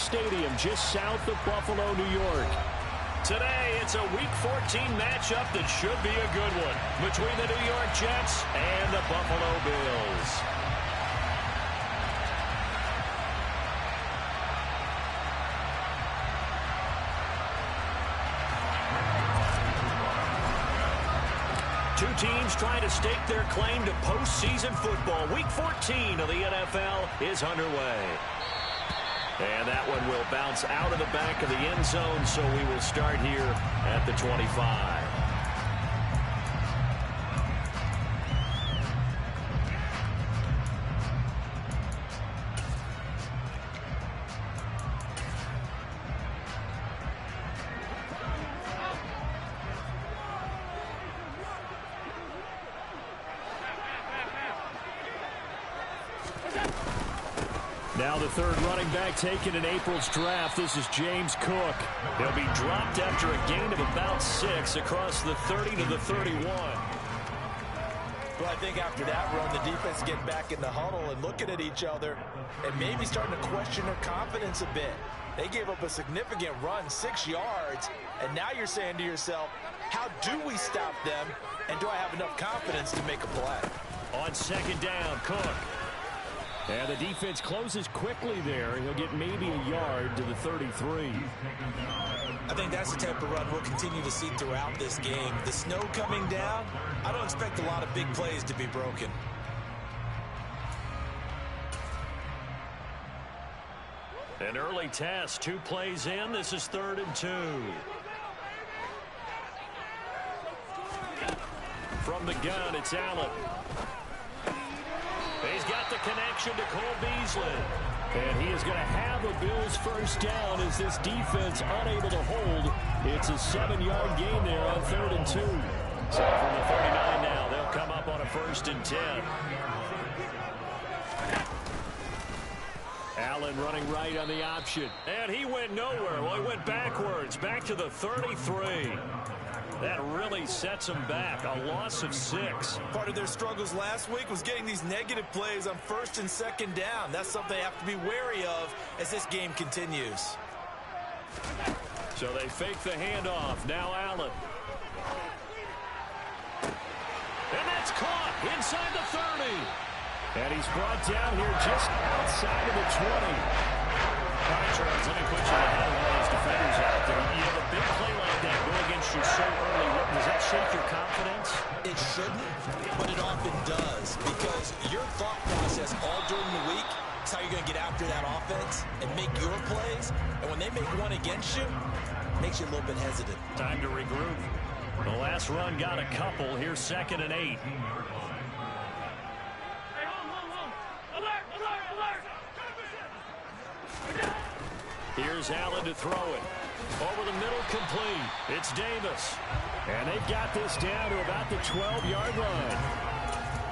Stadium just south of Buffalo, New York. Today, it's a Week 14 matchup that should be a good one between the New York Jets and the Buffalo Bills. Two teams trying to stake their claim to postseason football. Week 14 of the NFL is underway. And that one will bounce out of the back of the end zone, so we will start here at the 25. Now the third running back taken in April's draft. This is James Cook. He'll be dropped after a gain of about 6 across the 30 to the 31. Well, I think after that run, the defense getting back in the huddle and looking at each other and maybe starting to question their confidence a bit. They gave up a significant run, 6 yards, and now you're saying to yourself, how do we stop them, and do I have enough confidence to make a play? On second down, Cook. And the defense closes quickly there. He'll get maybe a yard to the 33. I think that's the type of run we'll continue to see throughout this game. The snow coming down, I don't expect a lot of big plays to be broken. An early test, 2 plays in. This is 3rd and 2. From the gun, it's Allen. He's got the connection to Cole Beasley. And he is going to have the Bills first down as this defense unable to hold. It's a 7-yard gain there on 3rd and 2. So from the 39 now, they'll come up on a 1st and 10. Allen running right on the option. And he went nowhere. Well, he went backwards, back to the 33. That really sets them back. A loss of 6. Part of their struggles last week was getting these negative plays on 1st and 2nd down. That's something they have to be wary of as this game continues. So they fake the handoff. Now Allen. And that's caught inside the 30. And he's brought down here just outside of the 20. All right, Charles, let me put you ahead of one of those defenders out there. You have a big play like that go against you so early. Does that shake your confidence? It shouldn't, but it often does, because your thought process all during the week is how you're going to get after that offense and make your plays. And when they make one against you, it makes you a little bit hesitant. Time to regroup. The last run got a couple. Here's 2nd and 8. Here's Allen to throw it. Over the middle, complete. It's Davis. And they've got this down to about the 12-yard line.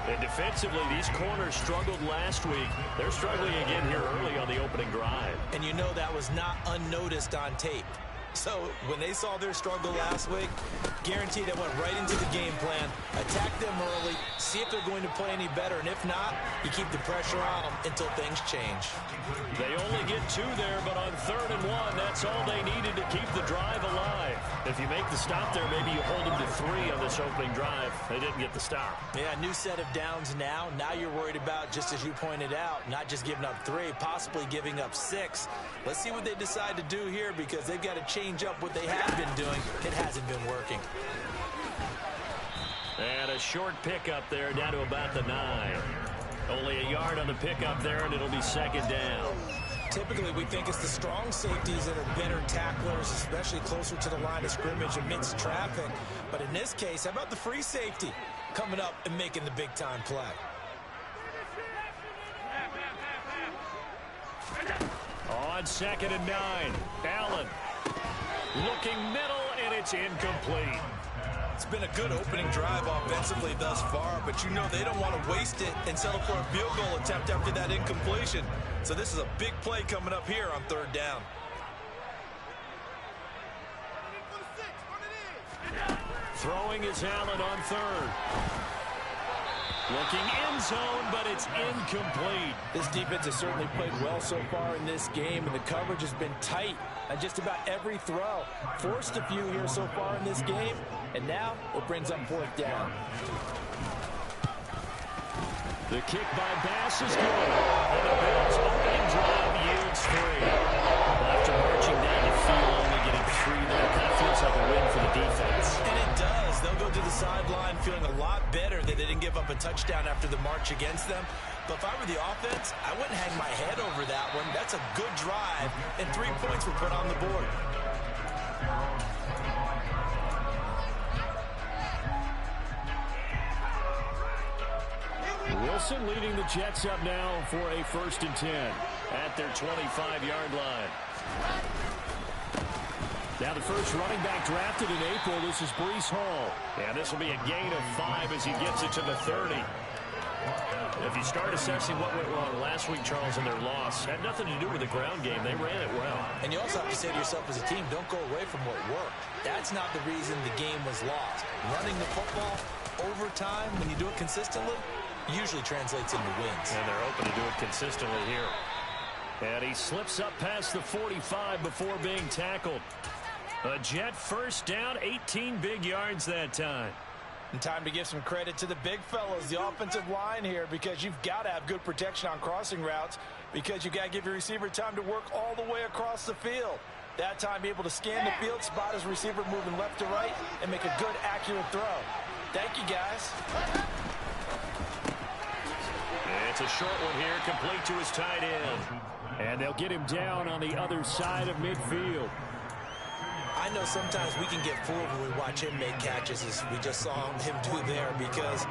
And defensively, these corners struggled last week. They're struggling again here early on the opening drive. And you know that was not unnoticed on tape. So when they saw their struggle last week, guaranteed they went right into the game plan, attack them early, see if they're going to play any better, and if not, you keep the pressure on them until things change. They only get 2 there, but on 3rd and 1, that's all they needed to keep the drive alive. If you make the stop there, maybe you hold them to 3 on this opening drive. They didn't get the stop. Yeah, new set of downs now. Now you're worried about, just as you pointed out, not just giving up 3, possibly giving up 6. Let's see what they decide to do here, because they've got to change up what they have been doing. It hasn't been working. And a short pickup there down to about the 9. Only a yard on the pickup there, and it'll be 2nd down. Typically, we think it's the strong safeties that are better tacklers, especially closer to the line of scrimmage amidst traffic. But in this case, how about the free safety coming up and making the big-time play? On 2nd and 9, Allen looking middle, and it's incomplete. It's been a good opening drive offensively thus far, but you know they don't want to waste it and settle for a field goal attempt after that incompletion. So this is a big play coming up here on 3rd down. Throwing is Allen on 3rd. Looking end zone, but it's incomplete. This defense has certainly played well so far in this game, and the coverage has been tight on just about every throw. Forced a few here so far in this game, and now it brings up fourth down. The kick by Bass is good. And the Bills' opening drive yields 3. Well, after marching down the field, only getting 3 there, kind of feels like a win for the defense. And it does. They'll go to the sideline feeling a lot better that they didn't give up a touchdown after the march against them. But if I were the offense, I wouldn't hang my head over that one. That's a good drive, and 3 points were put on the board. Wilson leading the Jets up now for a 1st and 10 at their 25-yard line. Now the first running back drafted in April, this is Breece Hall. And this will be a gain of 5 as he gets it to the 30. If you start assessing what went wrong last week, Charles, in their loss, had nothing to do with the ground game. They ran it well. And you also have to say to yourself as a team, don't go away from what worked. That's not the reason the game was lost. Running the football over time, when you do it consistently, usually translates into wins. And they're open to do it consistently here. And he slips up past the 45 before being tackled. A Jet first down, 18 big yards that time. And time to give some credit to the big fellows, the offensive line here, because you've got to have good protection on crossing routes, because you've got to give your receiver time to work all the way across the field. That time, be able to scan the field, spot his receiver moving left to right, and make a good, accurate throw. Thank you, guys. It's a short one here, complete to his tight end. And they'll get him down on the other side of midfield. I know sometimes we can get fooled when we watch him make catches, as we just saw him do there, because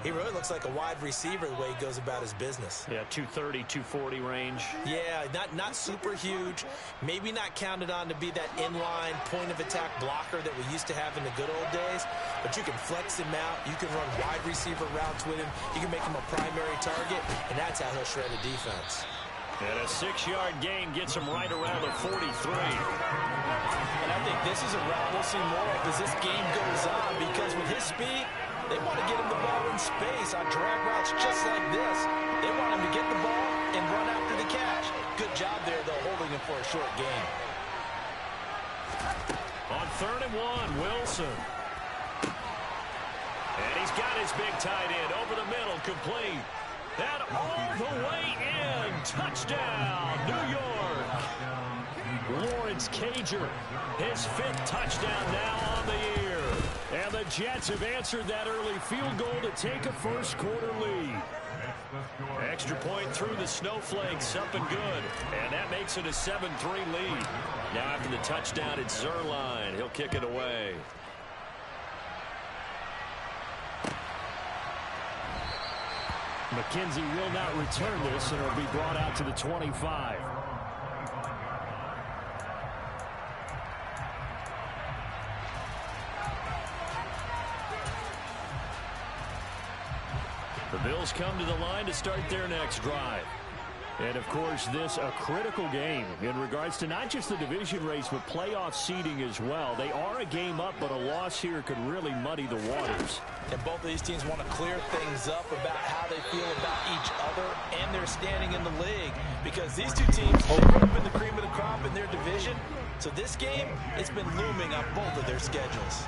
he really looks like a wide receiver the way he goes about his business. Yeah, 230, 240 range. Yeah, not super huge. Maybe not counted on to be that inline point-of-attack blocker that we used to have in the good old days, but you can flex him out. You can run wide receiver routes with him. You can make him a primary target, and that's how he'll shred a defense. And a 6-yard gain gets him right around the 43. And I think this is a route we'll see more of as this game goes on, because with his speed, they want to get him the ball in space on drag routes just like this. They want him to get the ball and run after the catch. Good job there, though, holding him for a short gain. On 3rd and 1, Wilson. And he's got his big tight end over the middle, complete. And all the way in. Touchdown, New York. Lawrence Cager, his 5th touchdown now on the year. And the Jets have answered that early field goal to take a first-quarter lead. Extra point through the snowflakes, up and good. And that makes it a 7-3 lead. Now after the touchdown, it's Zerline. He'll kick it away. McKenzie will not return this, and it'll be brought out to the 25. The Bills come to the line to start their next drive. And, of course, this a critical game in regards to not just the division race, but playoff seeding as well. They are a game up, but a loss here could really muddy the waters. And both of these teams want to clear things up about how they feel about each other and their standing in the league, because these two teams have been the cream of the crop in their division. So this game, it's been looming on both of their schedules.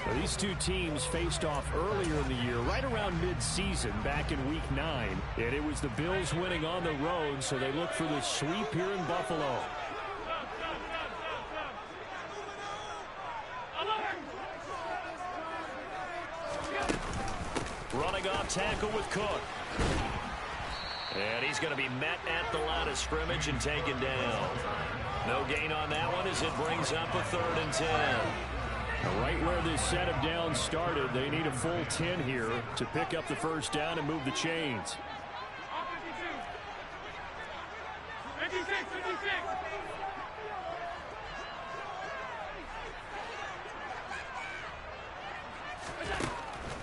Well, these two teams faced off earlier in the year, right around mid-season, back in Week 9. And it was the Bills winning on the road, so they look for the sweep here in Buffalo. Running off tackle with Cook. And he's going to be met at the line of scrimmage and taken down. No gain on that one as it brings up a 3rd and 10. Right where this set of downs started, they need a full 10 here to pick up the first down and move the chains.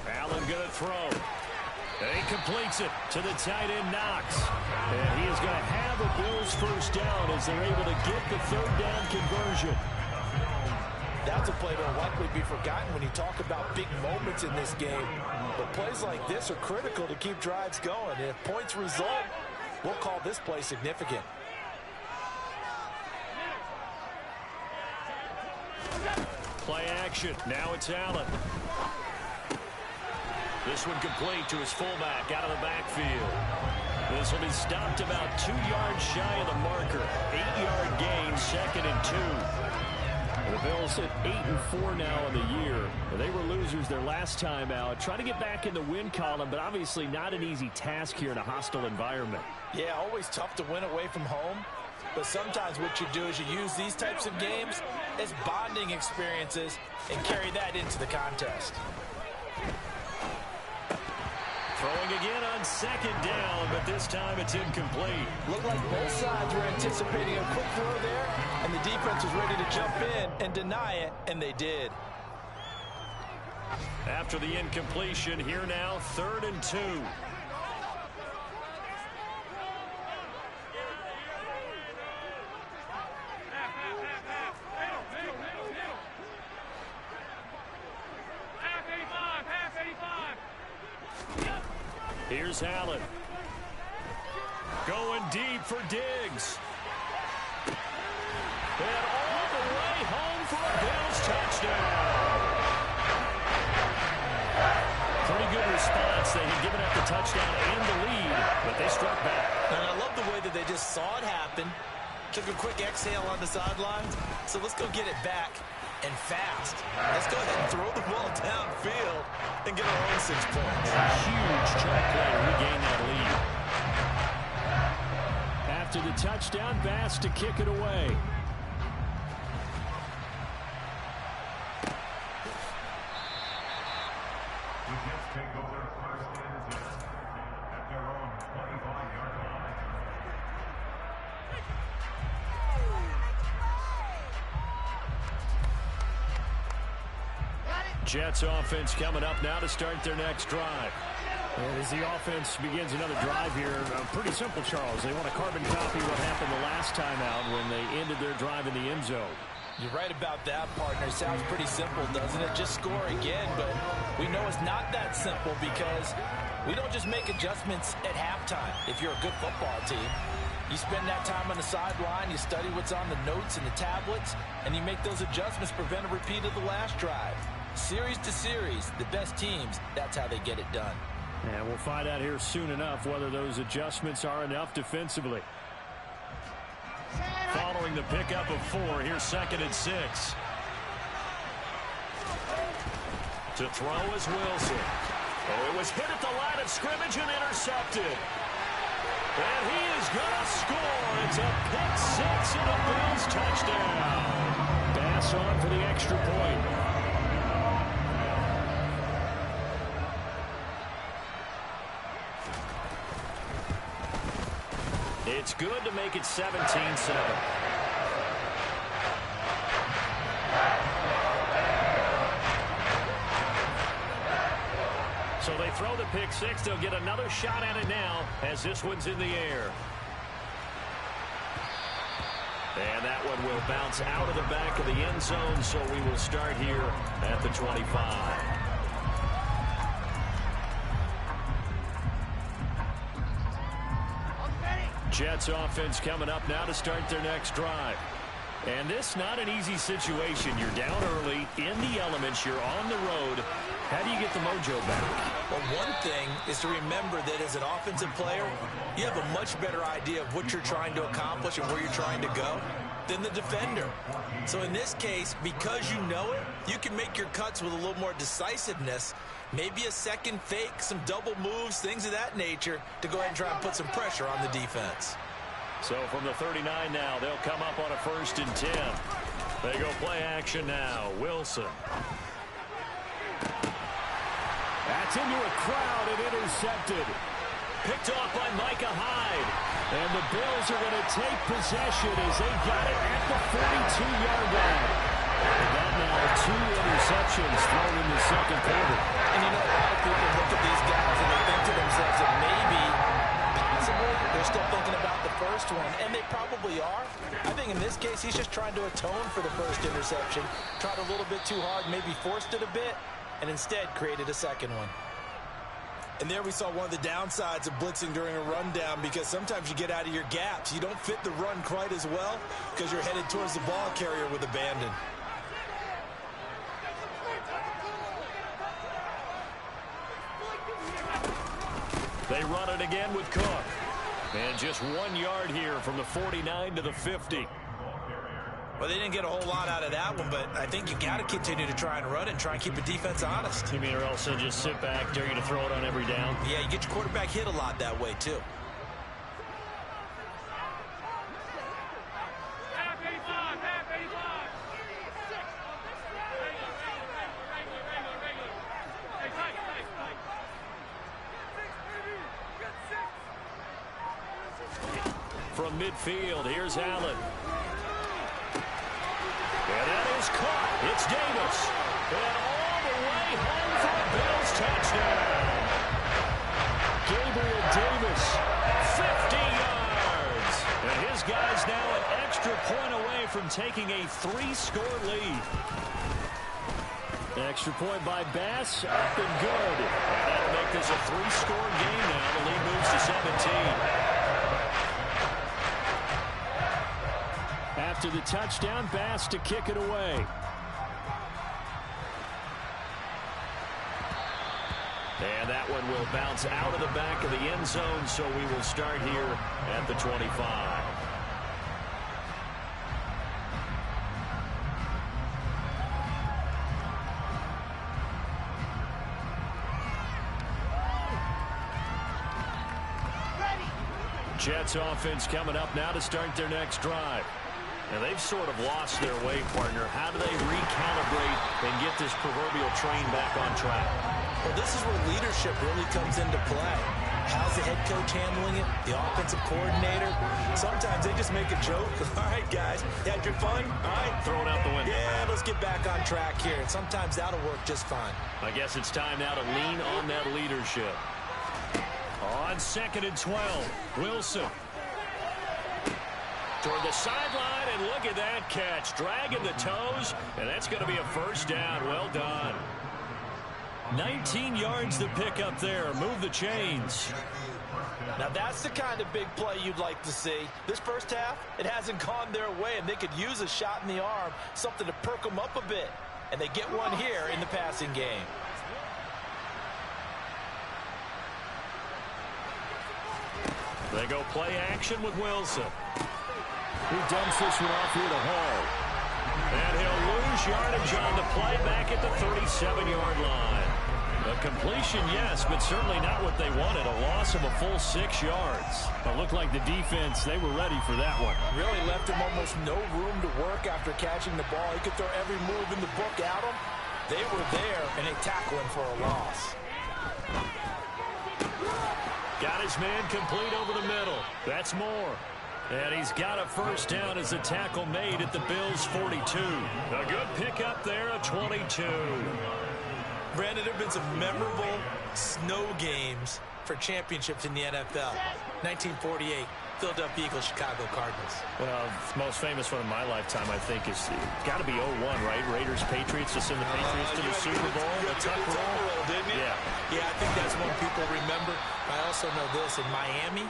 Allen going to throw. And he completes it to the tight end, Knox. And he is going to have a Bills first down as they're able to get the 3rd down conversion. That's a play that will likely be forgotten when you talk about big moments in this game. But plays like this are critical to keep drives going. And if points result, we'll call this play significant. Play action. Now it's Allen. This one complete to his fullback out of the backfield. This will be stopped about 2 yards shy of the marker. 8-yard gain, 2nd and 2. The Bills sit 8-4 now in the year. They were losers their last time out. Trying to get back in the win column, but obviously not an easy task here in a hostile environment. Yeah, always tough to win away from home. But sometimes what you do is you use these types of games as bonding experiences and carry that into the contest. Throwing again on 2nd down, but this time it's incomplete. Looked like both sides were anticipating a quick throw there, and the defense was ready to jump in and deny it, and they did. After the incompletion, here now, 3rd and 2. Here's Allen. Going deep for Diggs. And all the way home for a Bills touchdown. Pretty good response. They had given up the touchdown and the lead, but they struck back. And I love the way that they just saw it happen. Took a quick exhale on the sidelines. So let's go get it back. And fast. Let's go ahead and throw the ball downfield and get our own 6 points. Huge chunk play to regain that lead. After the touchdown, Bass to kick it away. Jets offense coming up now to start their next drive. And as the offense begins another drive here, pretty simple, Charles. They want to carbon copy what happened the last time out when they ended their drive in the end zone. You're right about that, partner. Sounds pretty simple, doesn't it? Just score again, but we know it's not that simple because we don't just make adjustments at halftime. If you're a good football team, you spend that time on the sideline, you study what's on the notes and the tablets, and you make those adjustments to prevent a repeat of the last drive. Series to series, the best teams, that's how they get it done. And we'll find out here soon enough whether those adjustments are enough defensively. Following the pickup of 4, here's 2nd and 6. To throw is Wilson. Oh, it was hit at the line of scrimmage and intercepted. And he is going to score. It's a pick 6 and a Bills touchdown. Bass on for the extra point. It's good to make it 17-7. So they throw the pick 6. They'll get another shot at it now as this one's in the air. And that one will bounce out of the back of the end zone, so we will start here at the 25. Jets offense coming up now to start their next drive. And this not an easy situation. You're down early, in the elements, you're on the road. How do you get the mojo back? Well, one thing is to remember that as an offensive player, you have a much better idea of what you're trying to accomplish and where you're trying to go than the defender. So in this case, because you know it, you can make your cuts with a little more decisiveness. Maybe a second fake, some double moves, things of that nature to go ahead and try and put some pressure on the defense. So from the 39 now, they'll come up on a 1st and 10. They go play action now. Wilson. That's into a crowd and intercepted. Picked off by Micah Hyde. And the Bills are going to take possession as they got it at the 42-yard line. That now 2 interceptions thrown in the second quarter. And you know, a lot of people look at these guys and they think to themselves that maybe, possibly, they're still thinking about the first one, and they probably are. I think in this case, he's just trying to atone for the first interception, tried a little bit too hard, maybe forced it a bit, and instead created a second one. And there we saw one of the downsides of blitzing during a rundown, because sometimes you get out of your gaps. You don't fit the run quite as well because you're headed towards the ball carrier with abandon. They run it again with Cook. And just 1 yard here from the 49 to the 50. Well, they didn't get a whole lot out of that one, but I think you got to continue to try and run it and try and keep the defense honest. You mean or else they'll just sit back, dare you to throw it on every down? Yeah, you get your quarterback hit a lot that way, too. From midfield, here's Allen. And that is caught. It's Davis. And all the way home for a Bills touchdown. Gabriel Davis, 50 yards. And his guy's now an extra point away from taking a 3-score lead. Extra point by Bass, up and good. And that'll make this a 3-score game now. The lead moves to 17. After the touchdown, Bass to kick it away. And that one will bounce out of the back of the end zone, so we will start here at the 25. Jets offense coming up now to start their next drive. And they've sort of lost their way, partner. How do they recalibrate and get this proverbial train back on track? Well, this is where leadership really comes into play. How's the head coach handling it? The offensive coordinator? Sometimes they just make a joke. All right, guys, you had your fun? All right. Throw it out the window. Yeah, let's get back on track here. And sometimes that'll work just fine. I guess it's time now to lean on that leadership. On 2nd and 12, Wilson. Toward the sideline, and look at that catch. Dragging the toes, and that's going to be a first down. Well done. 19 yards to pick up there. Move the chains. Now, that's the kind of big play you'd like to see. This first half, it hasn't gone their way, and they could use a shot in the arm, something to perk them up a bit. And they get one here in the passing game. They go play action with Wilson. He dumps this one off here to Hall. And he'll lose yardage on the play back at the 37-yard line. A completion, yes, but certainly not what they wanted. A loss of a full 6 yards. It looked like the defense, they were ready for that one. Really left him almost no room to work after catching the ball. He could throw every move in the book at him. They were there, and they tackle him for a loss. Got his man complete over the middle. That's Moore. And he's got a first down as a tackle made at the Bills' 42. A good pickup there, a 22. Brandon, there have been some memorable snow games for championships in the NFL. 1948, Philadelphia Eagles, Chicago Cardinals. Well, the most famous one in my lifetime, I think, is got to be 01, right? Raiders, Patriots, to send the Patriots to the Super Bowl. The tuck roll, didn't you? Yeah, I think that's one people remember. I also know this. In Miami,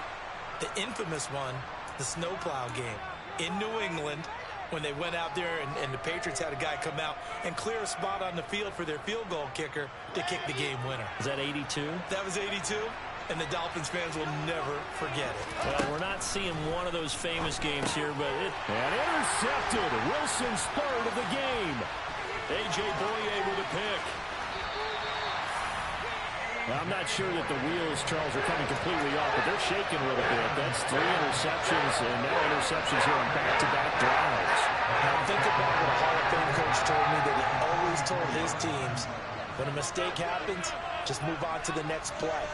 the infamous one, the snowplow game in New England, when they went out there and the Patriots had a guy come out and clear a spot on the field for their field goal kicker to kick the game winner. Is that 82? That was 82, and the Dolphins fans will never forget it. Well, we're not seeing one of those famous games here, but and intercepted. Wilson's third of the game. A.J. Boye with a pick. Well, I'm not sure that the wheels, Charles, are coming completely off, but they're shaking a little bit. That's 3 interceptions, and now interceptions here on back-to-back drives. Now think about what a Hall of Fame coach told me, that he always told his teams, when a mistake happens, just move on to the next play.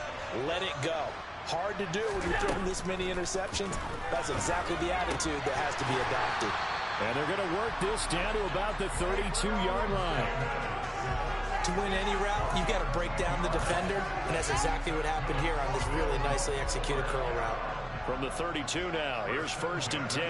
Let it go. Hard to do when you're throwing this many interceptions. That's exactly the attitude that has to be adopted. And they're going to work this down to about the 32-yard line. To win any route, you've got to break down the defender, and that's exactly what happened here on this really nicely executed curl route. From the 32 now, here's 1st and 10.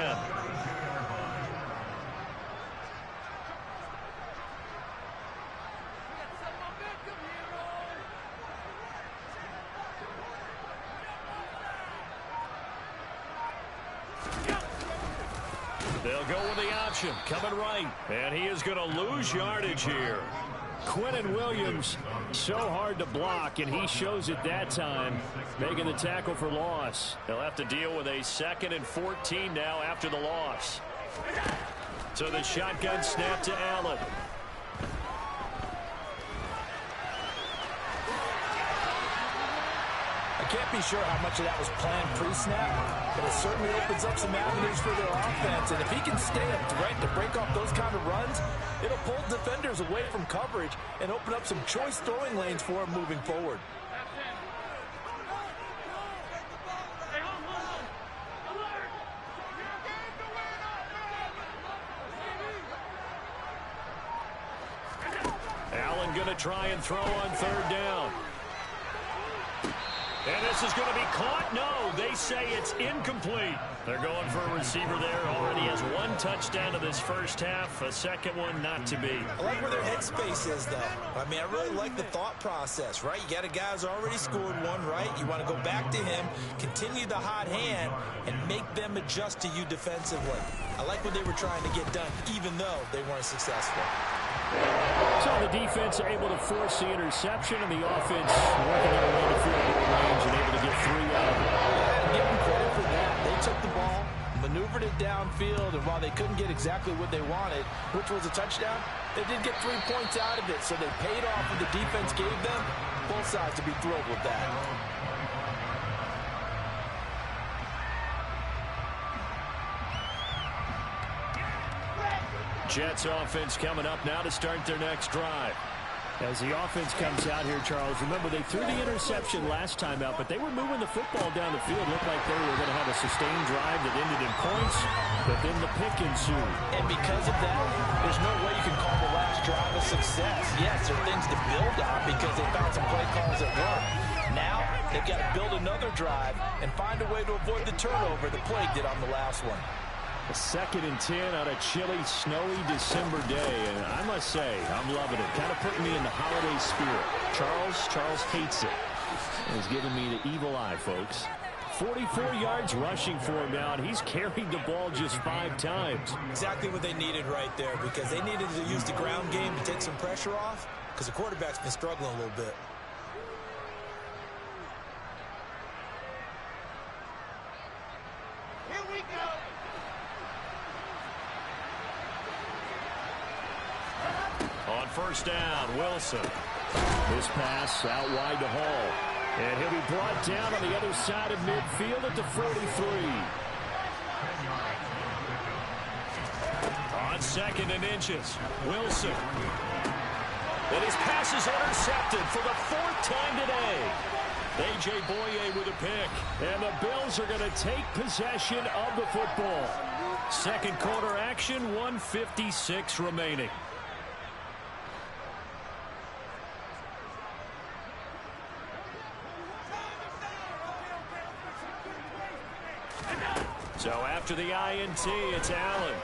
They'll go with the option, coming right, and he is going to lose yardage here. Quinnen Williams, so hard to block, and he shows it that time, making the tackle for loss. They'll have to deal with a 2nd and 14 now after the loss. So the shotgun snap to Allen. I can't be sure how much of that was planned pre-snap, but it certainly opens up some avenues for their offense. And if he can stay a threat to break off those kind of runs, it'll pull defenders away from coverage and open up some choice throwing lanes for him moving forward. Allen going to try and throw on 3rd down. And this is going to be caught. No, they say it's incomplete. They're going for a receiver there. Already has 1 touchdown to this first half. A second one not to be. I like where their headspace is, though. I mean, I really like the thought process, right? You got a guy who's already scored 1, right? You want to go back to him, continue the hot hand, and make them adjust to you defensively. I like what they were trying to get done, even though they weren't successful. So the defense able to force the interception, and the offense working their way to field goal range and able to get 3 out of it. Yeah, give them credit for that. They took the ball, maneuvered it downfield, and while they couldn't get exactly what they wanted, which was a touchdown, they did get 3 points out of it, so they paid off what the defense gave them. Both sides to be thrilled with that. Jets offense coming up now to start their next drive. As the offense comes out here, Charles, remember they threw the interception last time out, but they were moving the football down the field. Looked like they were going to have a sustained drive that ended in points, but then the pick ensued. And because of that, there's no way you can call the last drive a success. Yes, there are things to build on because they found some play calls that work. Now, they've got to build another drive and find a way to avoid the turnover that plagued it on the last one. A 2nd and 10 on a chilly, snowy December day, and I must say, I'm loving it. Kind of putting me in the holiday spirit. Charles hates it. He's giving me the evil eye, folks. 44 yards rushing for him now, and he's carried the ball just 5 times. Exactly what they needed right there, because they needed to use the ground game to take some pressure off, because the quarterback's been struggling a little bit. Here we go. On 1st down, Wilson. This pass out wide to Hall. And he'll be brought down on the other side of midfield at the 43. On 2nd and inches, Wilson. And his pass is intercepted for the 4th time today. A.J. Boye with a pick. And the Bills are going to take possession of the football. Second quarter action, 1:56 remaining. So after the INT, it's Allen.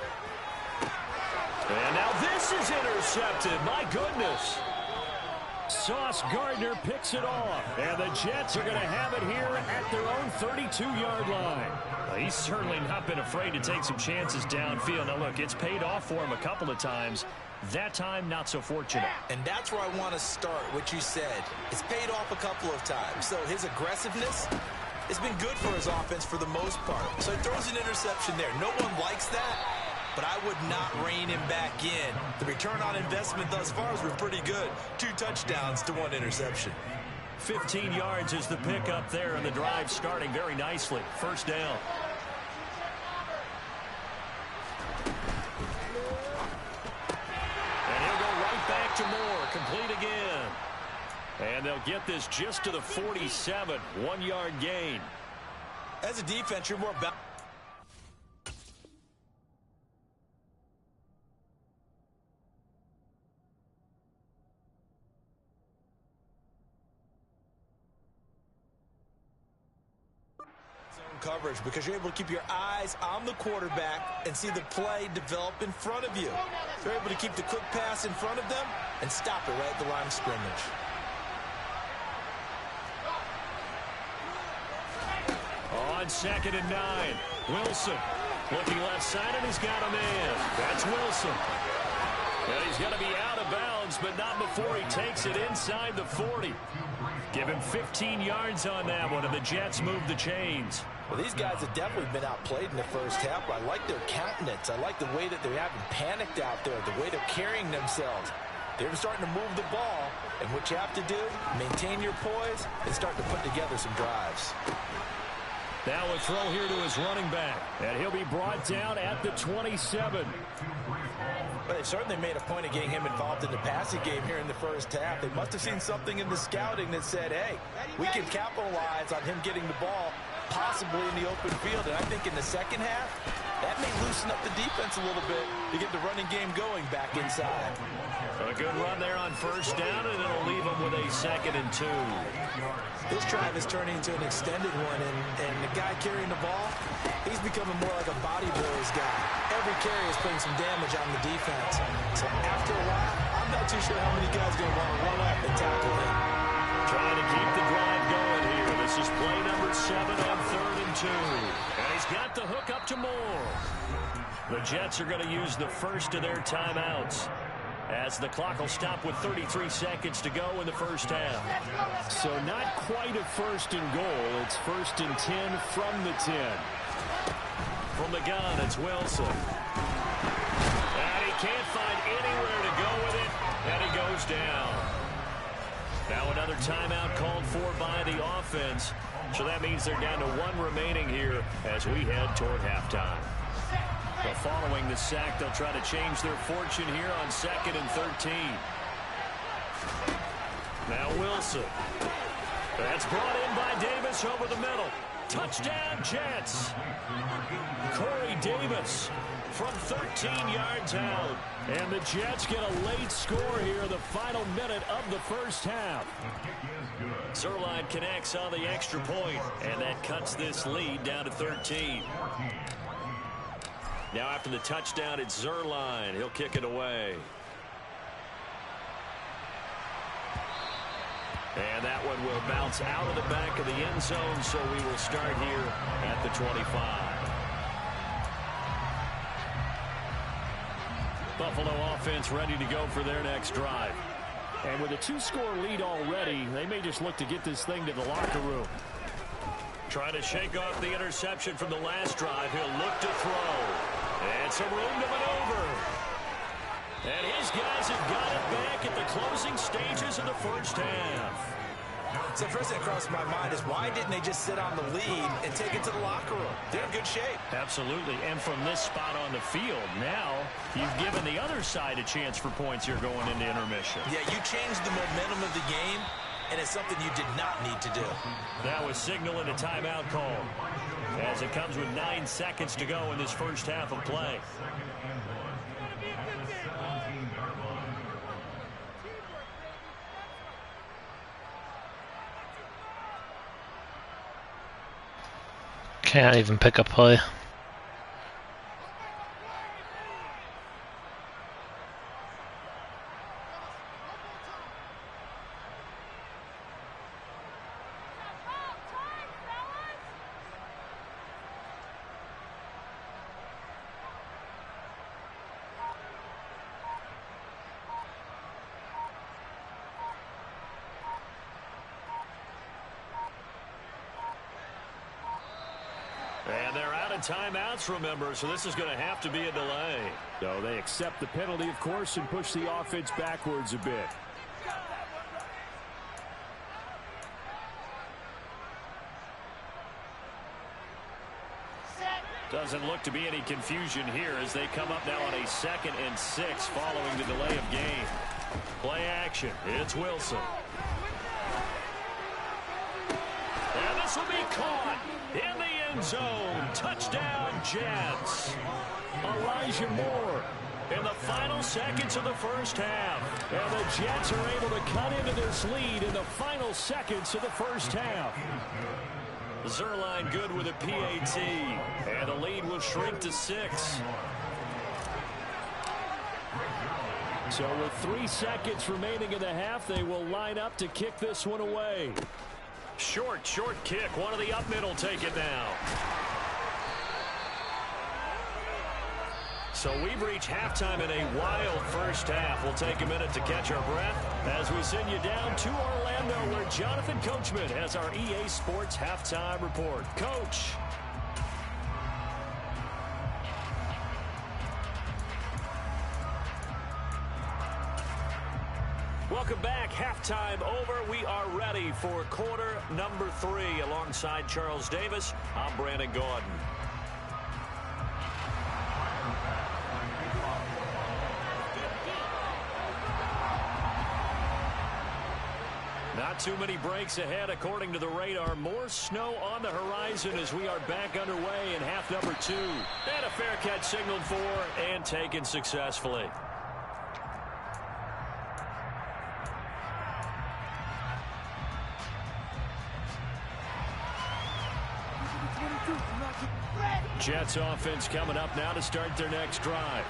And now this is intercepted. My goodness. Sauce Gardner picks it off. And the Jets are going to have it here at their own 32-yard line. Well, he's certainly not been afraid to take some chances downfield. Now, look, it's paid off for him a couple of times. That time, not so fortunate. And that's where I want to start, what you said. It's paid off a couple of times. So his aggressiveness has been good for his offense for the most part. So he throws an interception there. No one likes that, but I would not rein him back in. The return on investment thus far has been pretty good. 2 touchdowns to 1 interception. 15 yards is the pickup there, and the drive starting very nicely. 1st down. And he'll go right back to Moore. Complete again. And they'll get this just to the 47. 1-yard gain. As a defense, you're more balanced. coverage because you're able to keep your eyes on the quarterback and see the play develop in front of you. They're able to keep the quick pass in front of them and stop it right at the line of scrimmage. On 2nd and 9, Wilson looking left side, and he's got a man. That's Wilson. And he's going to be out of bounds, but not before he takes it inside the 40. Give him 15 yards on that one, and the Jets move the chains. Well, these guys have definitely been outplayed in the first half, but I like their countenance. I like the way that they haven't panicked out there, the way they're carrying themselves. They're starting to move the ball, and what you have to do, maintain your poise and start to put together some drives. Now a throw here to his running back, and he'll be brought down at the 27. But they've certainly made a point of getting him involved in the passing game here in the first half. They must have seen something in the scouting that said, hey, we can capitalize on him getting the ball possibly in the open field. And I think in the second half, that may loosen up the defense a little bit to get the running game going back inside. A good run there on first down, and it'll leave them with a 2nd and 2. This drive is turning into an extended one, and the guy carrying the ball, he's becoming more like a body blows guy. Every carry is putting some damage on the defense. So after a while, I'm not too sure how many guys are going to want to run up and tackle him. Trying to keep the drive going here. This is play number 7 on 3rd and 2. And he's got the hook up to Moore. The Jets are going to use the first of their timeouts, as the clock will stop with 33 seconds to go in the first half. So not quite a 1st and goal. It's 1st and 10 from the 10. From the gun, it's Wilson. And he can't find anywhere to go with it, and he goes down. Now another timeout called for by the offense. So that means they're down to 1 remaining here as we head toward halftime. Well, following the sack, they'll try to change their fortune here on 2nd and 13. Now Wilson. That's brought in by Davis over the middle. Touchdown, Jets. Corey Davis from 13 yards out. And the Jets get a late score here in the final minute of the first half. Zerline connects on the extra point, and that cuts this lead down to 13. Now after the touchdown, it's Zerline. He'll kick it away. And that one will bounce out of the back of the end zone, so we will start here at the 25. Buffalo offense ready to go for their next drive. And with a 2-score lead already, they may just look to get this thing to the locker room. Trying to shake off the interception from the last drive. He'll look to throw. And some room to maneuver. And his guys have got it back at the closing stages of the first half. So first thing that crossed my mind is why didn't they just sit on the lead and take it to the locker room? They're in good shape. Absolutely. And from this spot on the field, now you've given the other side a chance for points here going into intermission. Yeah, you changed the momentum of the game, and it's something you did not need to do. That was signaling a timeout call as it comes with 9 seconds to go in this first half of play. Can't even pick a play. And they're out of timeouts, remember, so this is going to have to be a delay. So they accept the penalty, of course, and push the offense backwards a bit. Doesn't look to be any confusion here as they come up now on a 2nd and 6 following the delay of game. Play action. It's Wilson. And this will be caught in the end zone. Touchdown, Jets. Elijah Moore in the final seconds of the first half. And the Jets are able to cut into this lead in the final seconds of the first half. Zerline good with a PAT. And the lead will shrink to 6. So with 3 seconds remaining in the half, they will line up to kick this one away. Short kick. One of the up middle take it now. So we've reached halftime in a wild first half. We'll take a minute to catch our breath as we send you down to Orlando, where Jonathan Coachman has our EA Sports halftime report. Coach. Welcome back. Halftime over. We are ready for quarter number 3. Alongside Charles Davis, I'm Brandon Gaudin. Not too many breaks ahead according to the radar. More snow on the horizon as we are back underway in half number 2. And a fair catch signaled for and taken successfully. Jets offense coming up now to start their next drive.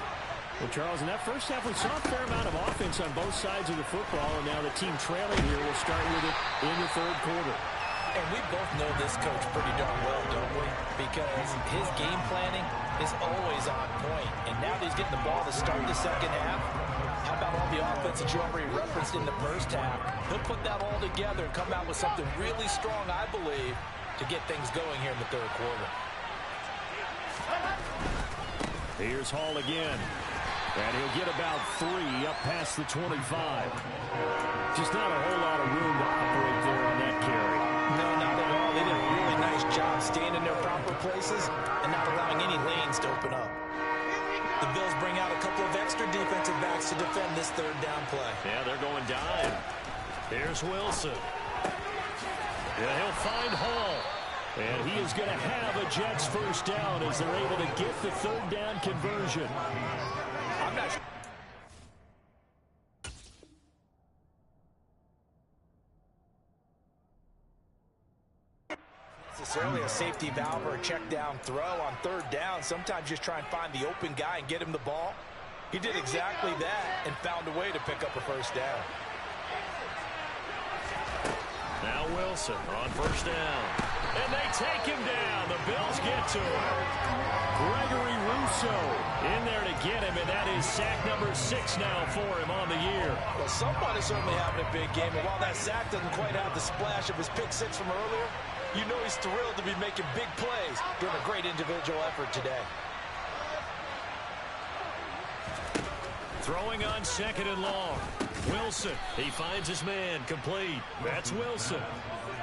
Well, Charles, in that first half, we saw a fair amount of offense on both sides of the football, and now the team trailing here will start with it in the third quarter. And we both know this coach pretty darn well, don't we? Because his game planning is always on point. And now that he's getting the ball to start the second half, how about all the offense that you already referenced in the first half? He'll put that all together and come out with something really strong, I believe, to get things going here in the third quarter. Here's Hall again. And he'll get about 3 up past the 25. Just not a whole lot of room to operate there on that carry. No, not at all. They did a really nice job staying in their proper places and not allowing any lanes to open up. The Bills bring out a couple of extra defensive backs to defend this third down play. Yeah, they're going dime. Here's Wilson. Yeah, he'll find Hall. And he is going to have a Jets first down as they're able to get the third down conversion. I'm not sure. Necessarily a safety valve or a check down throw on third down. Sometimes just try and find the open guy and get him the ball. He did exactly that and found a way to pick up a first down. Now Wilson on first down. And they take him down. The Bills get to him. Gregory Rousseau in there to get him, and that is sack number 6 now for him on the year. Well, someone is certainly having a big game, and while that sack doesn't quite have the splash of his pick 6 from earlier, you know he's thrilled to be making big plays during a great individual effort today. Throwing on second and long. Wilson, he finds his man, complete. That's Wilson.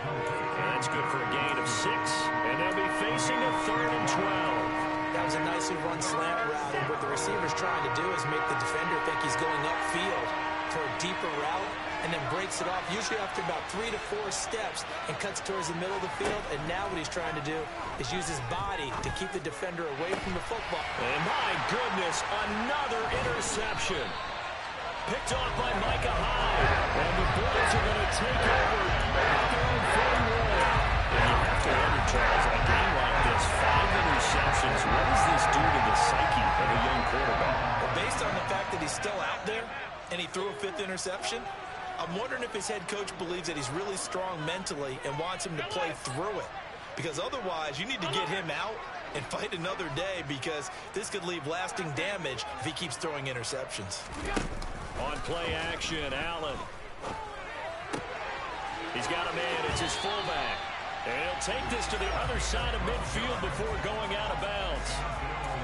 And that's good for a gain of 6. And they'll be facing a 3rd and 12. That was a nicely run slant route, and what the receiver's trying to do is make the defender think he's going upfield for a deeper route, and then breaks it off, usually after about 3 to 4 steps, and cuts towards the middle of the field. And now what he's trying to do is use his body to keep the defender away from the football. And my goodness, another interception. Picked off by Micah Hyde. And the Bills are going to take over at their own 41. And you have to wonder, Charles, a game like this, 5 interceptions, what does this do to the psyche of a young quarterback? Well, based on the fact that he's still out there and he threw a 5th interception, I'm wondering if his head coach believes that he's really strong mentally and wants him to play through it. Because otherwise, you need to get him out and fight another day, because this could leave lasting damage if he keeps throwing interceptions. On play action, Allen. He's got a man. It's his fullback. And he'll take this to the other side of midfield before going out of bounds.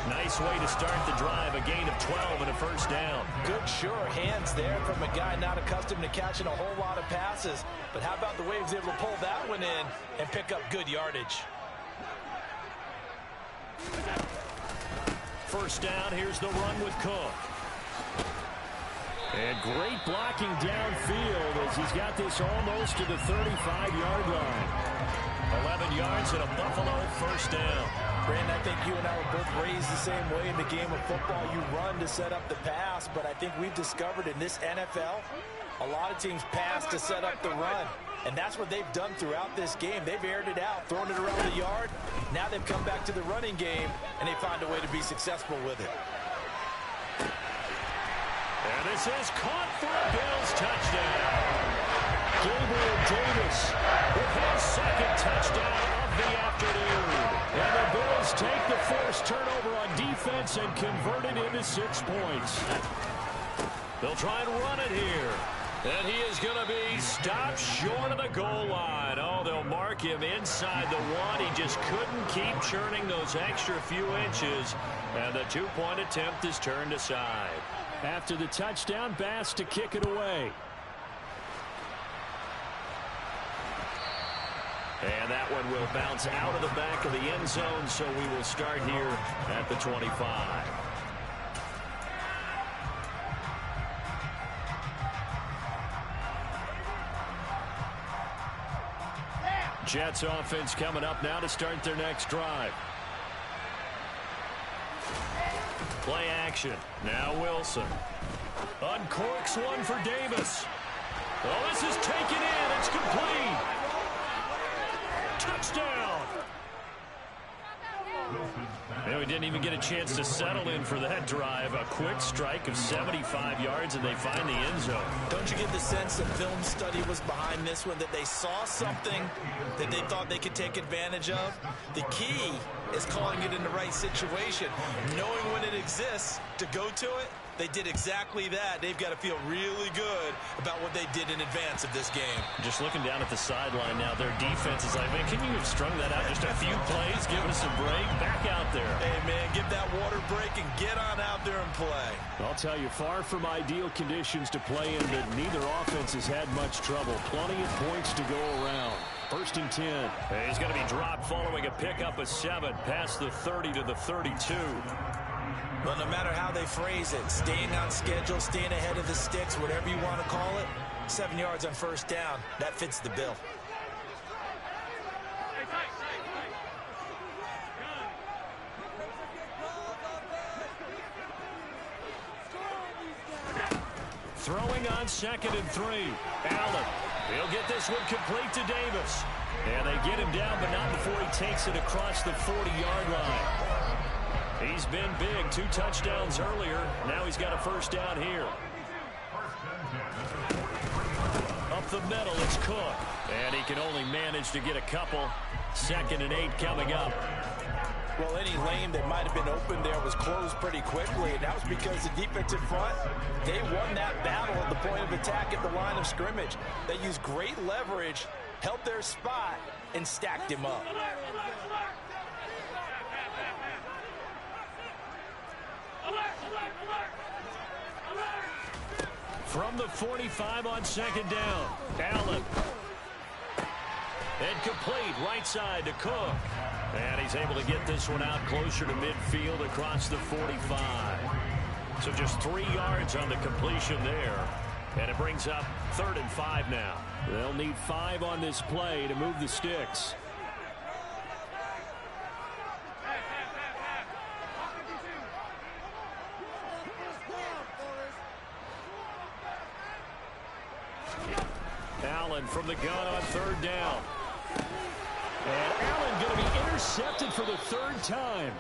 Nice way to start the drive. A gain of 12 and a first down. Good, sure hands there from a guy not accustomed to catching a whole lot of passes. But how about the way he was able to pull that one in and pick up good yardage? First down. Here's the run with Cook. And great blocking downfield as he's got this almost to the 35-yard line. 11 yards and a Buffalo first down. Brandon, I think you and I were both raised the same way in the game of football. You run to set up the pass, but I think we've discovered in this NFL, A lot of teams pass to set up the run, and that's what they've done throughout this game. They've aired it out, thrown it around the yard. Now they've come back to the running game, and they find a way to be successful with it. And this is caught for a Bills touchdown. Gabriel Davis with his second touchdown of the afternoon. And the Bills take the forced turnover on defense and convert it into 6 points. They'll try and run it here. And he is going to be stopped short of the goal line. Oh, they'll mark him inside the 1. He just couldn't keep churning those extra few inches. And the 2-point attempt is turned aside. After the touchdown, Bass to kick it away. And that one will bounce out of the back of the end zone, so we will start here at the 25. Jets offense coming up now to start their next drive. Play action. Now Wilson. Uncorks one for Davis. Oh, this is taken in. It's complete. Touchdown. And we didn't even get a chance to settle in for that drive. A quick strike of 75 yards, and they find the end zone. Don't you get the sense that film study was behind this one, that they saw something that they thought they could take advantage of? The key is calling it in the right situation, knowing when it exists to go to it. They did exactly that. They've got to feel really good about what they did in advance of this game. Just looking down at the sideline now, their defense is like, man, can you have strung that out just a few plays, give us a break, back out there. Hey, man, give that water break and get on out there and play. I'll tell you, far from ideal conditions to play in, but neither offense has had much trouble. Plenty of points to go around. 1st and 10. He's going to be dropped following a pickup of 7 past the 30 to the 32. Well, no matter how they phrase it, staying on schedule, staying ahead of the sticks, whatever you want to call it, 7 yards on 1st down, that fits the bill. Throwing on 2nd and 3. Allen. He'll get this one complete to Davis. And they get him down, but not before he takes it across the 40-yard line. He's been big. 2 touchdowns earlier. Now he's got a 1st down here. Up the middle, it's Cook. And he can only manage to get a couple. 2nd and 8 coming up. Well, any lane that might have been open there was closed pretty quickly, and that was because the defensive front, they won that battle at the point of attack at the line of scrimmage. They used great leverage, held their spot, and stacked him up. From the 45 on 2nd down, Allen. And complete right side to Cook. And he's able to get this one out closer to midfield across the 45. So just 3 yards on the completion there. And it brings up 3rd and 5 now. They'll need 5 on this play to move the sticks. Allen from the gun on 3rd down. And Allen going to be intercepted for the 3rd time.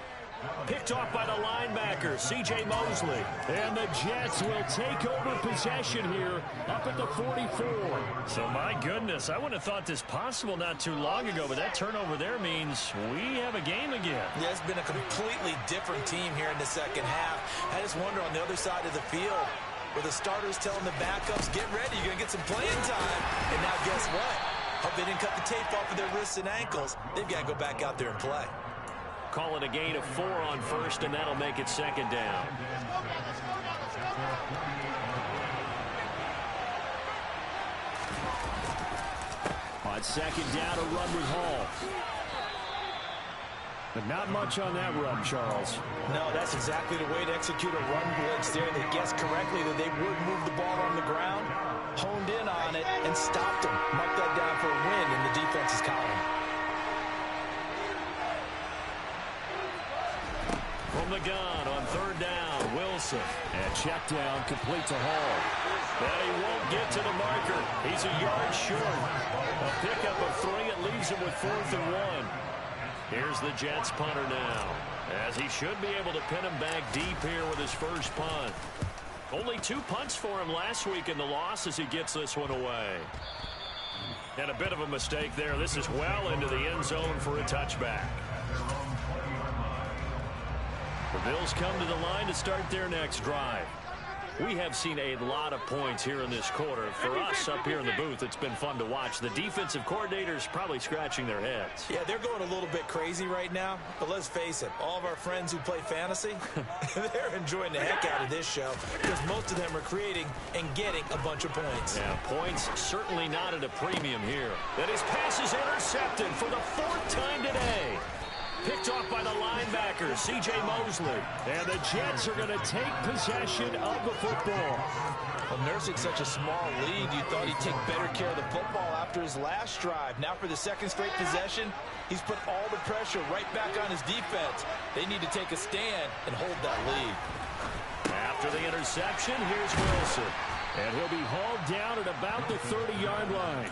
Picked off by the linebacker, C.J. Mosley. And the Jets will take over possession here up at the 44. So, my goodness, I wouldn't have thought this possible not too long ago, but that turnover there means we have a game again. Yeah, it's been a completely different team here in the 2nd half. I just wonder on the other side of the field, where the starters telling the backups, get ready, you're going to get some playing time. And now guess what? Hope they didn't cut the tape off of their wrists and ankles. They've got to go back out there and play. Call it a gain of 4 on 1st, and that'll make it 2nd down. On 2nd down, a run with Hall. But not much on that run, Charles. No, that's exactly the way to execute a run blitz there. They guessed correctly that they would move the ball on the ground, honed in on it, and stopped them. Mark that down for a win in the defense's column. From the gun on 3rd down, Wilson. Wilson. And check down, complete to Hall. And he won't get to the marker. He's a yard short. A pickup of 3. It leaves him with 4th and 1. Here's the Jets punter now, as he should be able to pin him back deep here with his first punt. Only 2 punts for him last week in the loss as he gets this one away. And a bit of a mistake there. This is well into the end zone for a touchback. The Bills come to the line to start their next drive. We have seen a lot of points here in this quarter. For us up here in the booth, it's been fun to watch. The defensive coordinators probably scratching their heads. Yeah, they're going a little bit crazy right now. But let's face it, all of our friends who play fantasy, they're enjoying the heck out of this show because most of them are creating and getting a bunch of points. Yeah, points certainly not at a premium here. And his pass is intercepted for the 4th time today. Picked off by the linebacker, C.J. Mosley. And the Jets are going to take possession of the football. Well, nursing such a small lead, you thought he'd take better care of the football after his last drive. Now for the 2nd straight possession, he's put all the pressure right back on his defense. They need to take a stand and hold that lead. After the interception, here's Wilson. And he'll be hauled down at about the 30-yard line.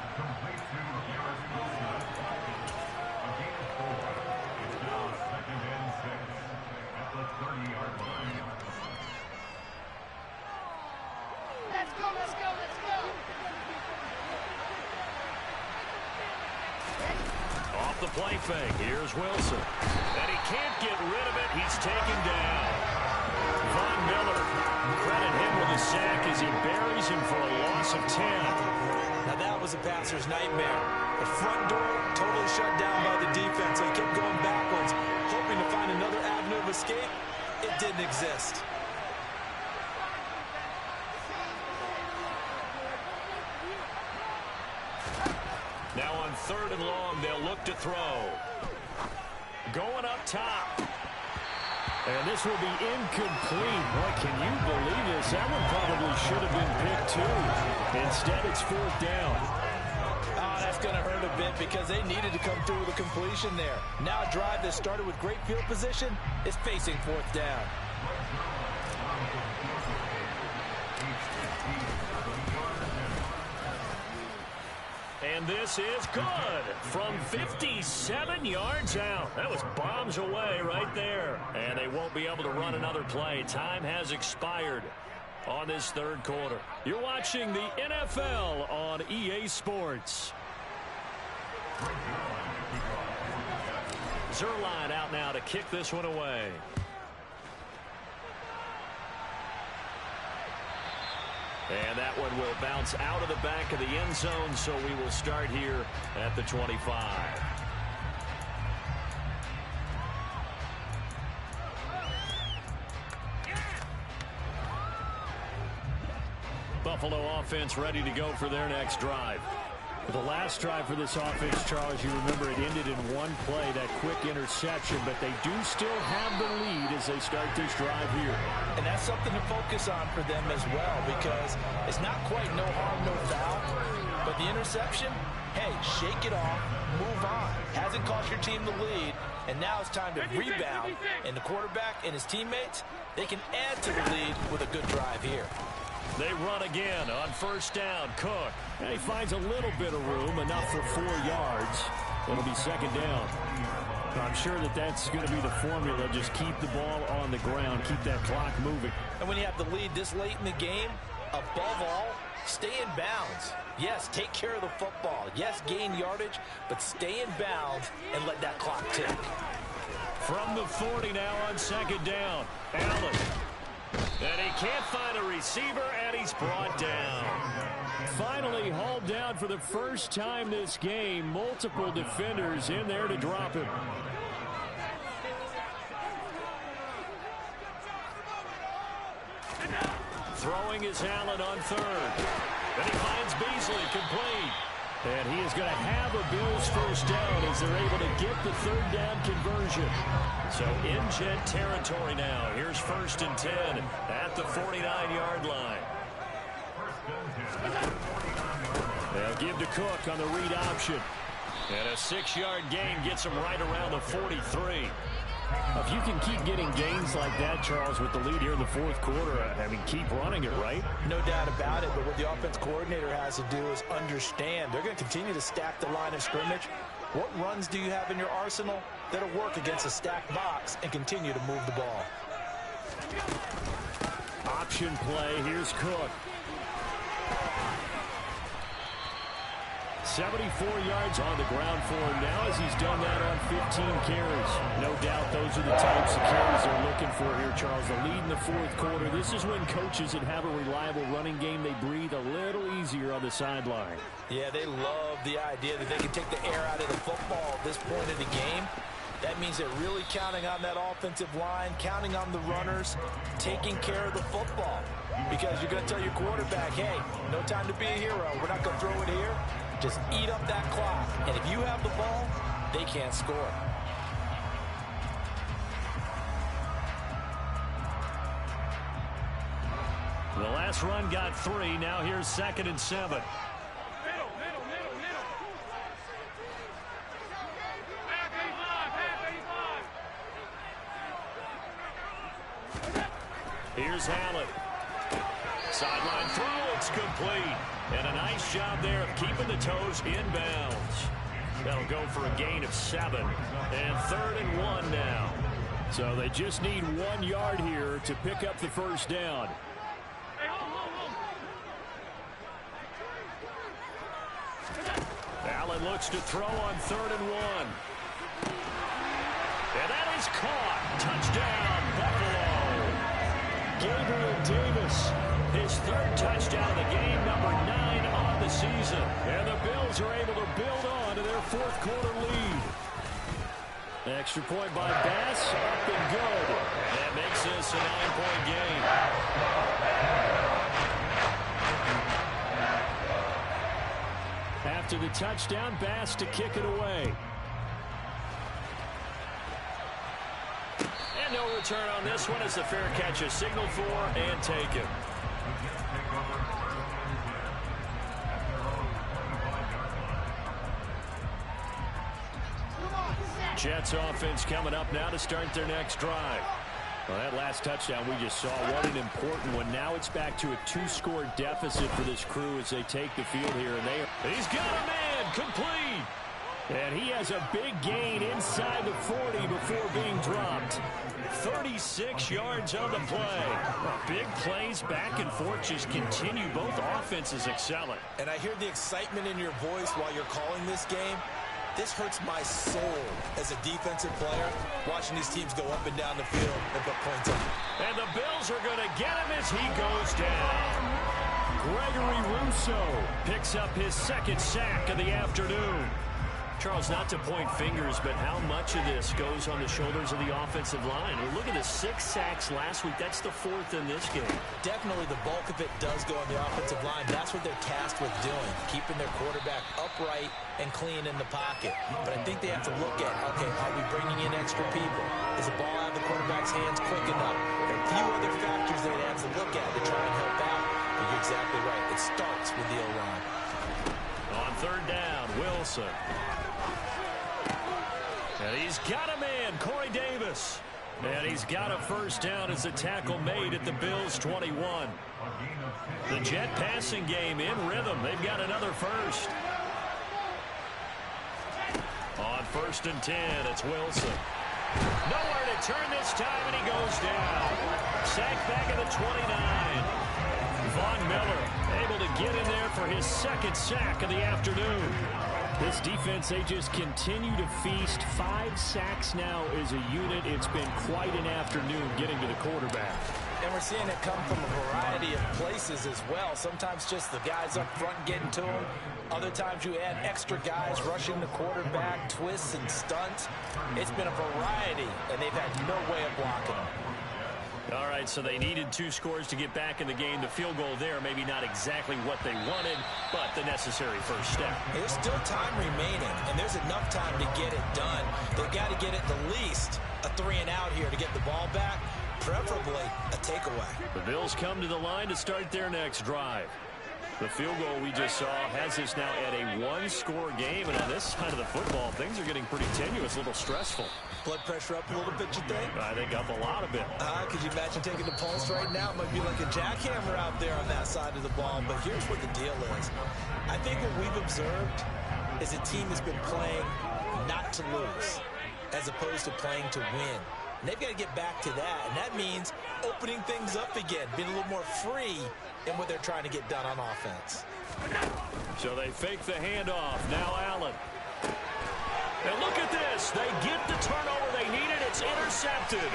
Off the play fake, here's Wilson. And he can't get rid of it. He's taken down. Von Miller, credit him with a sack as he buries him for a loss of 10. Now that was a passer's nightmare. The front door totally shut down by the defense. So he kept going backwards, hoping to find another avenue of escape. It didn't exist. Now on 3rd and long, they'll look to throw. Going up top. And this will be incomplete. Boy, can you believe this? That one probably should have been picked too. Instead, it's 4th down. Oh, that's going to hurt a bit because they needed to come through with a completion there. Now a drive that started with great field position is facing 4th down. And this is good from 57 yards out. That was bombs away right there. And they won't be able to run another play. Time has expired on this 3rd quarter. You're watching the NFL on EA Sports. Zerline out now to kick this one away. And that one will bounce out of the back of the end zone, so we will start here at the 25. Buffalo offense ready to go for their next drive. The last drive for this offense, Charles, you remember it ended in one play, that quick interception, but they do still have the lead as they start this drive here. And that's something to focus on for them as well, because it's not quite no harm, no foul, but the interception, hey, shake it off, move on. Hasn't cost your team the lead, and now it's time to rebound. And the quarterback and his teammates, they can add to the lead with a good drive here. They run again on 1st down. Cook. And he finds a little bit of room, enough for 4 yards. It'll be 2nd down. I'm sure that that's going to be the formula. Just keep the ball on the ground. Keep that clock moving. And when you have the lead this late in the game, above all, stay in bounds. Yes, take care of the football. Yes, gain yardage, but stay in bounds and let that clock tick. From the 40 now on 2nd down. Allen. And he can't find a receiver, and he's brought down. Finally hauled down for the first time this game. Multiple defenders in there to drop him. Throwing is Allen on 3rd. And he finds Beasley complete. And he is going to have a Bills first down as they're able to get the 3rd down conversion. So in Jet territory now. Here's 1st and 10 at the 49-yard line. They'll give to Cook on the read option. And a 6-yard gain gets him right around the 43. If you can keep getting gains like that, Charles, with the lead here in the fourth quarter, I mean, keep running it, right? No doubt about it, but what the offense coordinator has to do is understand they're going to continue to stack the line of scrimmage. What runs do you have in your arsenal that'll work against a stacked box and continue to move the ball? Option play. Here's Cook. 74 yards on the ground for him now as he's done that on 15 carries. No doubt those are the types of carries they're looking for here, Charles. The lead in the fourth quarter. This is when coaches that have a reliable running game, they breathe a little easier on the sideline. Yeah, they love the idea that they can take the air out of the football at this point of the game. That means they're really counting on that offensive line, counting on the runners, taking care of the football. Because you're going to tell your quarterback, hey, no time to be a hero. We're not going to throw it here. Just eat up that clock. And if you have the ball, they can't score. The last run got 3. Now here's 2nd and 7. Here's Allen. Sideline throw. It's complete. And a nice job there of keeping the toes inbounds. That'll go for a gain of 7. And 3rd and 1 now. So they just need 1 yard here to pick up the first down. Allen looks to throw on 3rd and 1. And that is caught. Touchdown, Buffalo. Gabriel Davis, his 3rd touchdown of the game, number 9 on the season. And the Bills are able to build on to their fourth quarter lead. Extra point by Bass, up and good. That makes this a 9-point game. After the touchdown, Bass to kick it away. And no return on this one as the fair catch is signaled for and taken. Jets offense coming up now to start their next drive. Well, that last touchdown we just saw, what an important one. Now it's back to a 2-score deficit for this crew as they take the field here. And he's got a man complete. And he has a big gain inside the 40 before being dropped. 36 yards on the play. Big plays back and forth just continue. Both offenses excelling. And I hear the excitement in your voice while you're calling this game. This hurts my soul as a defensive player, watching these teams go up and down the field and put points on. And the Bills are going to get him as he goes down. Gregory Rousseau picks up his 2nd sack of the afternoon. Charles, not to point fingers, but how much of this goes on the shoulders of the offensive line? I mean, look at the 6 sacks last week. That's the 4th in this game. Definitely the bulk of it does go on the offensive line. That's what they're tasked with doing, keeping their quarterback upright and clean in the pocket. But I think they have to look at, okay, are we bringing in extra people? Is the ball out of the quarterback's hands quick enough? There are a few other factors they have to look at to try and help out. But you're exactly right. It starts with the O-line. On 3rd down, Wilson. And he's got a man, Corey Davis. And he's got a first down as a tackle made at the Bills' 21. The Jet passing game in rhythm. They've got another first. On 1st and 10, it's Wilson. Nowhere to turn this time, and he goes down. Sacked back at the 29. Von Miller able to get in there for his 2nd sack of the afternoon. This defense, they just continue to feast. 5 sacks now as a unit. It's been quite an afternoon getting to the quarterback. And we're seeing it come from a variety of places as well. Sometimes just the guys up front getting to him. Other times you add extra guys rushing the quarterback, twists and stunts. It's been a variety, and they've had no way of blocking him. All right, so they needed 2 scores to get back in the game. The field goal there, maybe not exactly what they wanted, but the necessary first step. There's still time remaining, and there's enough time to get it done. They've got to get at the least a 3-and-out here to get the ball back, preferably a takeaway. The Bills come to the line to start their next drive. The field goal we just saw has us now at a one-score game, and on this side of the football, things are getting pretty tenuous, a little stressful. Blood pressure up a little bit, you think? I think up a lot of it. Could you imagine taking the pulse right now? It might be like a jackhammer out there on that side of the ball, but here's what the deal is. I think what we've observed is a team has been playing not to lose as opposed to playing to win. And they've got to get back to that, and that means opening things up again, being a little more free in what they're trying to get done on offense. So they fake the handoff. Now Allen. And look at this. They get the turnover they needed. It's intercepted.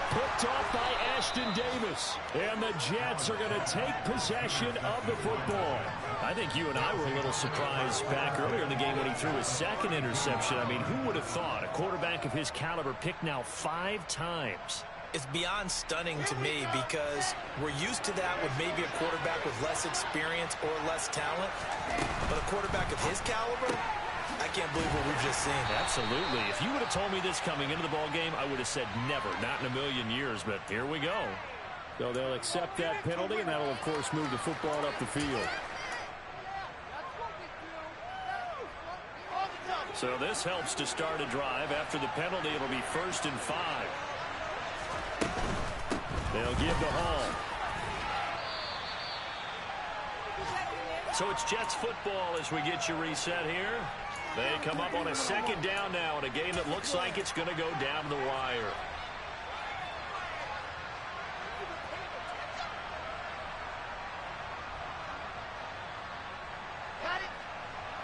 Picked off by Ashton Davis. And the Jets are going to take possession of the football. I think you and I were a little surprised back earlier in the game when he threw his second interception. I mean, who would have thought a quarterback of his caliber picked now 5 times? It's beyond stunning to me because we're used to that with maybe a quarterback with less experience or less talent. But a quarterback of his caliber, I can't believe what we've just seen. Absolutely. If you would have told me this coming into the ball game, I would have said never, not in a million years. But here we go. So they'll accept that penalty, and that'll, of course, move the football up the field. So this helps to start a drive. After the penalty, it'll be 1st and 5. They'll give the Hall. So it's Jets football as we get you reset here. They come up on a 2nd down now in a game that looks like it's going to go down the wire.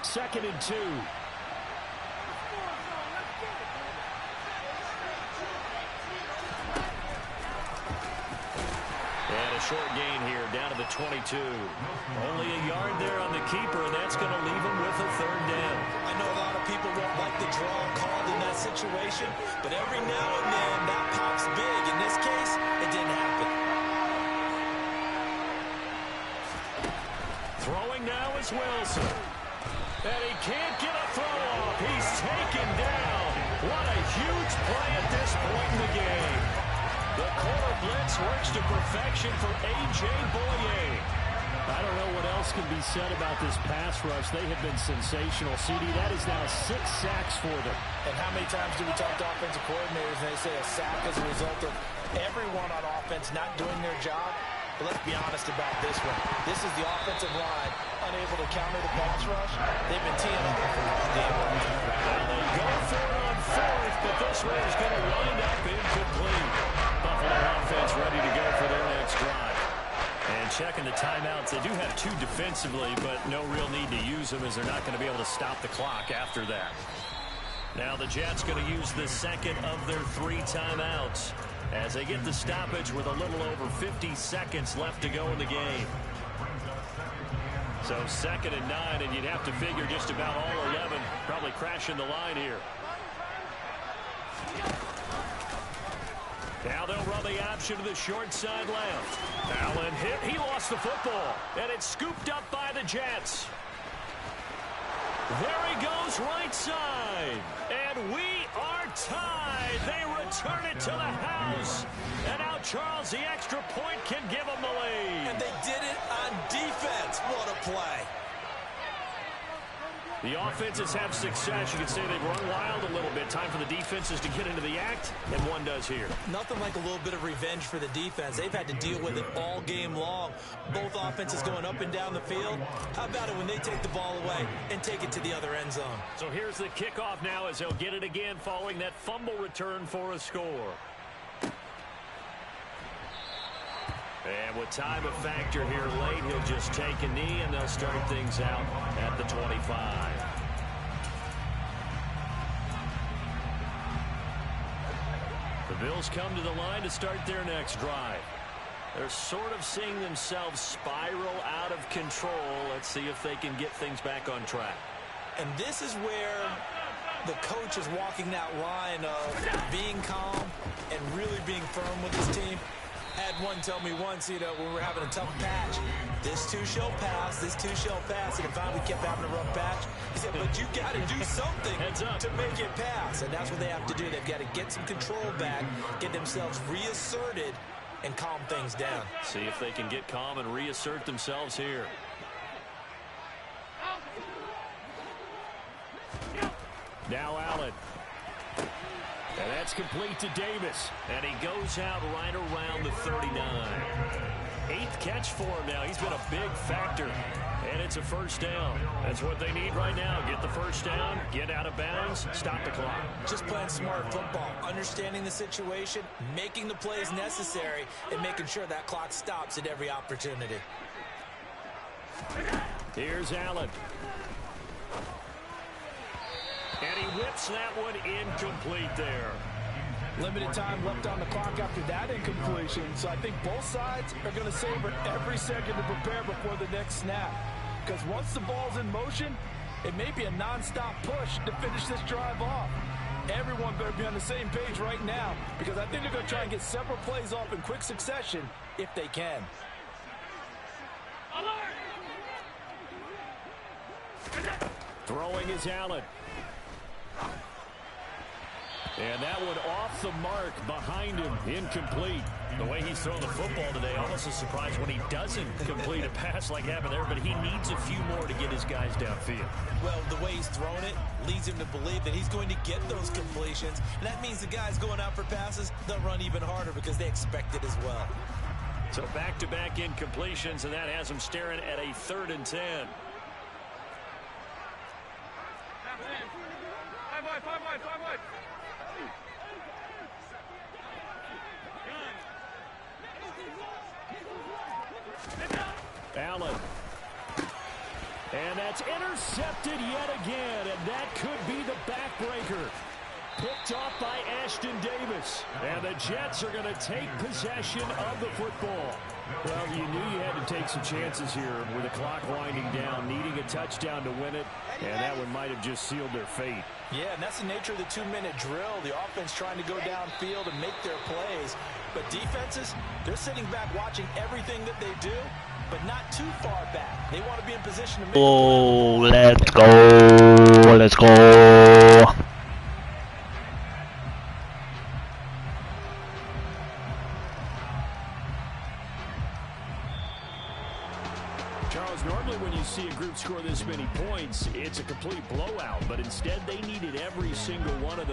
Second and 2. And a short gain here down to the 22. Only a yard there on the keeper, and that's going to leave him with a 3rd down. I know a lot of people won't like the draw called in that situation, but every now and then that pops big. In this case, it didn't happen. Throwing now is Wilson. And he can't get a throw off. He's taken down. What a huge play at this point in the game. The corner blitz works to perfection for A.J. Boye. I don't know what else can be said about this pass rush. They have been sensational. CD, that is now 6 sacks for them. And how many times do we talk to offensive coordinators and they say a sack as a result of everyone on offense not doing their job? But let's be honest about this one. This is the offensive line unable to counter the pass rush. They've been teeing up for a damn long time. Well, they go for it on 4th, but this one is going to wind up incomplete. Buffalo offense ready to go for their next drive. And checking the timeouts, they do have 2 defensively, but no real need to use them as they're not going to be able to stop the clock after that. Now the Jets going to use the 2nd of their 3 timeouts as they get the stoppage with a little over 50 seconds left to go in the game. So 2nd and 9, and you'd have to figure just about all 11 probably crashing the line here. Now they'll run the option to the short side left. Allen hit. He lost the football, and it's scooped up by the Jets. There he goes right side. And we are tied. They return it to the house. And now Charles, the extra point, can give them the lead. And they did it on defense. What a play. The offenses have success. You can say they've run wild a little bit. Time for the defenses to get into the act, and one does here. Nothing like a little bit of revenge for the defense. They've had to deal with it all game long. Both offenses going up and down the field. How about it when they take the ball away and take it to the other end zone? So here's the kickoff now as they'll get it again following that fumble return for a score. And with time a factor here late, he'll just take a knee, and they'll start things out at the 25. The Bills come to the line to start their next drive. They're sort of seeing themselves spiral out of control. Let's see if they can get things back on track. And this is where the coach is walking that line of being calm and really being firm with his team. Had one tell me once, when we're having a tough patch, this too shall pass, this too shall pass. And if we kept having a rough patch, he said, but you got to do something to make it pass. And that's what they have to do. They've got to get some control back, get themselves reasserted, and calm things down. See if they can get calm and reassert themselves here. Now Allen. And that's complete to Davis. And he goes out right around the 39. 8th catch for him now. He's been a big factor. And it's a first down. That's what they need right now. Get the first down, get out of bounds, stop the clock. Just playing smart football, understanding the situation, making the plays necessary, and making sure that clock stops at every opportunity. Here's Allen. And he whips that one incomplete there. Limited time left on the clock after that incompletion, so I think both sides are going to savor every second to prepare before the next snap. Because once the ball's in motion, it may be a non-stop push to finish this drive off. Everyone better be on the same page right now, because I think they're going to try and get several plays off in quick succession if they can. Throwing is Allen. And that one off the mark behind him, incomplete. The way he's thrown the football today, almost a surprise when he doesn't complete a pass like happened there, but he needs a few more to get his guys downfield. Well, the way he's thrown it leads him to believe that he's going to get those completions. And that means the guys going out for passes, they'll run even harder because they expect it as well. So back-to-back incompletions, and that has him staring at a 3rd and 10. Allen. And that's intercepted yet again, and that could be the backbreaker. Picked off by Ashton Davis. And the Jets are going to take possession of the football. Well, you knew you had to take some chances here with the clock winding down, needing a touchdown to win it, and that one might have just sealed their fate. Yeah, and that's the nature of the 2-minute drill. The offense trying to go downfield and make their plays. But defenses, they're sitting back watching everything that they do, but not too far back. They want to be in position to make let's go. Let's go. Charles, normally when you see a group score this many points, it's a complete blowout, but instead they needed every single one of those.